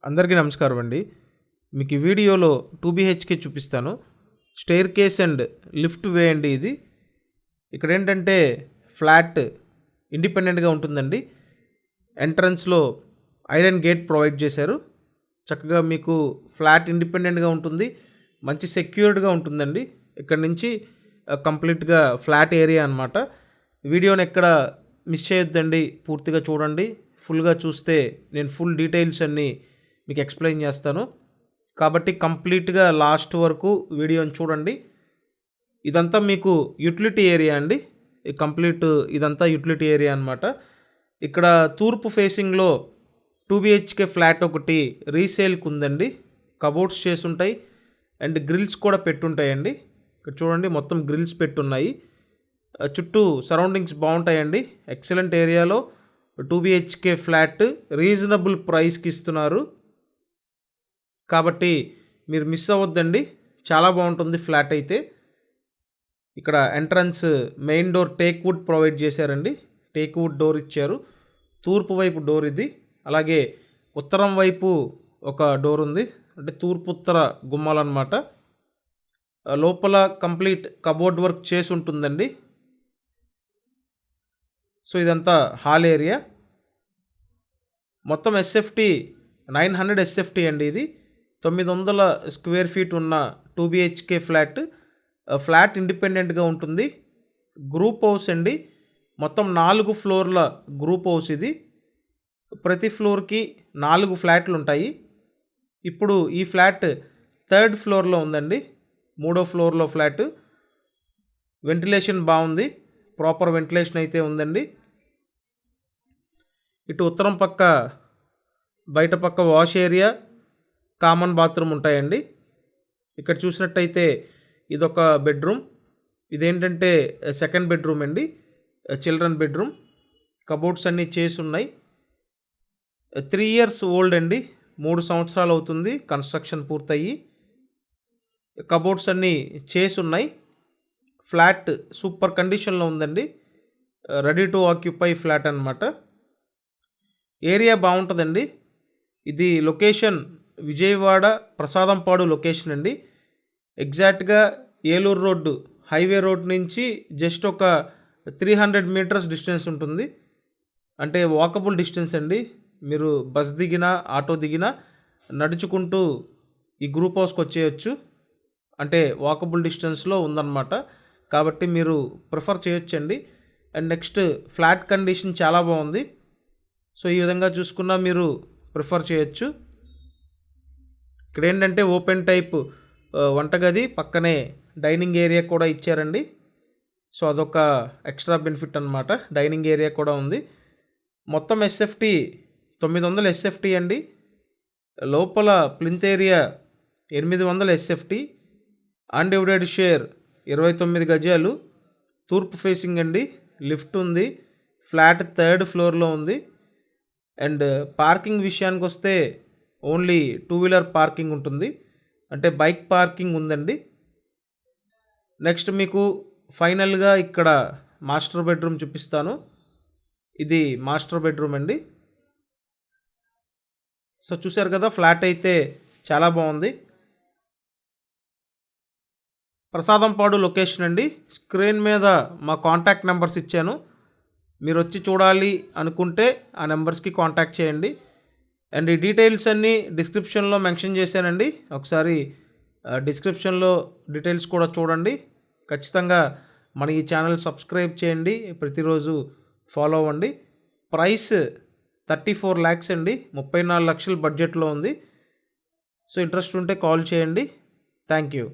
అందరికీ నమస్కారం అండి. మీకు ఈ వీడియోలో 2 BHK చూపిస్తాను. స్టెయిర్ కేస్ అండ్ లిఫ్ట్ వే అండి ఇది. ఇక్కడ ఏంటంటే ఫ్లాట్ ఇండిపెండెంట్గా ఉంటుందండి. ఎంట్రన్స్లో ఐరన్ గేట్ ప్రొవైడ్ చేశారు. చక్కగా మీకు ఫ్లాట్ ఇండిపెండెంట్గా ఉంటుంది, మంచి సెక్యూర్డ్గా ఉంటుందండి. ఇక్కడ నుంచి కంప్లీట్గా ఫ్లాట్ ఏరియా అనమాట. వీడియోని ఎక్కడ మిస్ చేయొద్దండి, పూర్తిగా చూడండి. ఫుల్గా చూస్తే నేను ఫుల్ డీటెయిల్స్ అన్నీ మీకు ఎక్స్ప్లెయిన్ చేస్తాను. కాబట్టి కంప్లీట్గా లాస్ట్ వరకు వీడియోని చూడండి. ఇదంతా మీకు యూటిలిటీ ఏరియా అండి. ఇదంతా యూటిలిటీ ఏరియా అనమాట. ఇక్కడ తూర్పు ఫేసింగ్లో 2 BHK ఫ్లాట్ ఒకటి రీసేల్కి ఉందండి. కబోర్డ్స్ చేసి ఉంటాయి అండ్ గ్రిల్స్ కూడా పెట్టుంటాయండి. ఇక్కడ చూడండి, మొత్తం గ్రిల్స్ పెట్టున్నాయి. చుట్టూ సరౌండింగ్స్ బాగుంటాయండి. ఎక్సలెంట్ ఏరియాలో 2 BHK ఫ్లాట్ రీజనబుల్ ప్రైస్కి ఇస్తున్నారు. కాబట్టి మీరు మిస్ అవ్వద్దండి, చాలా బాగుంటుంది ఫ్లాట్ అయితే. ఇక్కడ entrance main door teak wood provide చేశారండి. టేక్ వుడ్ డోర్ ఇచ్చారు. తూర్పు వైపు డోర్ ఇది. అలాగే ఉత్తరం వైపు ఒక డోర్ ఉంది, అంటే తూర్పు ఉత్తర గుమ్మాలన్నమాట. లోపల కంప్లీట్ కబోర్డ్ వర్క్ చేసి ఉంటుందండి. సో ఇదంతా హాల్ ఏరియా. మొత్తం SFT 900 SFT అండి. ఇది 900 స్క్వేర్ ఫీట్ ఉన్న 2 BHK ఫ్లాట్ ఇండిపెండెంట్గా ఉంటుంది. గ్రూప్ హౌస్ అండి. మొత్తం 4 ఫ్లోర్ల గ్రూప్ హౌస్ ఇది. ప్రతి ఫ్లోర్కి 4 ఫ్లాట్లు ఉంటాయి. ఇప్పుడు ఈ ఫ్లాట్ 3rd ఫ్లోర్లో ఉందండి. 3వ ఫ్లోర్లో ఫ్లాట్. వెంటిలేషన్ బాగుంది, ప్రాపర్ వెంటిలేషన్ అయితే ఉందండి. ఇటు ఉత్తరం పక్క, బయట పక్క వాష్ ఏరియా, కామన్ బాత్రూమ్ ఉంటాయండి. ఇక్కడ చూసినట్టయితే ఇదొక బెడ్రూమ్. ఇదేంటంటే సెకండ్ బెడ్రూమ్ అండి, చిల్డ్రన్ బెడ్రూమ్. కబోర్డ్స్ అన్నీ చేసి ఉన్నాయి. 3 years ఓల్డ్ అండి. 3 సంవత్సరాలు అవుతుంది కన్స్ట్రక్షన్ పూర్తయ్యి. కబోర్డ్స్ అన్నీ చేసి ఉన్నాయి. ఫ్లాట్ సూపర్ కండిషన్లో ఉందండి. రెడీ టు ఆక్యుపై ఫ్లాట్ అనమాట. ఏరియా బాగుంటుందండి. ఇది లొకేషన్ విజయవాడ ప్రసాదంపాడు లొకేషన్ అండి. ఎగ్జాక్ట్గా ఏలూరు రోడ్డు, హైవే రోడ్ నుంచి జస్ట్ ఒక 300 మీటర్స్ డిస్టెన్స్ ఉంటుంది. అంటే వాకబుల్ డిస్టెన్స్ అండి. మీరు బస్ దిగినా, ఆటో దిగినా, నడుచుకుంటూ ఈ గ్రూప్ హౌస్కి వచ్చేయచ్చు. అంటే వాకబుల్ డిస్టెన్స్లో ఉందన్నమాట. కాబట్టి మీరు ప్రిఫర్ చేయొచ్చండి. అండ్ నెక్స్ట్ ఫ్లాట్ కండిషన్ చాలా బాగుంది. సో ఈ విధంగా చూసుకున్నా మీరు ప్రిఫర్ చేయొచ్చు. ఇక్కడ ఏంటంటే ఓపెన్ టైప్ వంటగది, పక్కనే డైనింగ్ ఏరియా కూడా ఇచ్చారండి. సో అదొక ఎక్స్ట్రా బెనిఫిట్ అనమాట. డైనింగ్ ఏరియా కూడా ఉంది. మొత్తం SFT 900 SFT అండి. లోపల plinth area 800 SFT. Undivided share 29 గజాలు. తూర్పు ఫేసింగ్ అండి. లిఫ్ట్ ఉంది. ఫ్లాట్ 3rd ఫ్లోర్లో ఉంది. అండ్ పార్కింగ్ విషయానికి వస్తే ఓన్లీ 2 వీలర్ పార్కింగ్ ఉంటుంది, అంటే బైక్ పార్కింగ్ ఉందండి. నెక్స్ట్ మీకు ఫైనల్గా ఇక్కడ మాస్టర్ బెడ్రూమ్ చూపిస్తాను. ఇది మాస్టర్ బెడ్రూమ్ అండి. సో చూశారు కదా, ఫ్లాట్ అయితే చాలా బాగుంది. ప్రసాదంపాడు లొకేషన్ అండి. స్క్రీన్ మీద మా కాంటాక్ట్ నెంబర్స్ ఇచ్చాను. మీరు వచ్చి చూడాలి అనుకుంటే ఆ నెంబర్స్కి కాంటాక్ట్ చేయండి. అండ్ ఈ డీటెయిల్స్ అన్నీ డిస్క్రిప్షన్లో మెన్షన్ చేశానండి. ఒకసారి డిస్క్రిప్షన్లో డీటెయిల్స్ కూడా చూడండి. ఖచ్చితంగా మన ఈ ఛానల్ సబ్స్క్రైబ్ చేయండి, ప్రతిరోజు ఫాలో అవ్వండి. ప్రైస్ 34 lakhs అండి. 34 లక్షల బడ్జెట్లో ఉంది. సో ఇంట్రెస్ట్ ఉంటే కాల్ చేయండి. Thank you.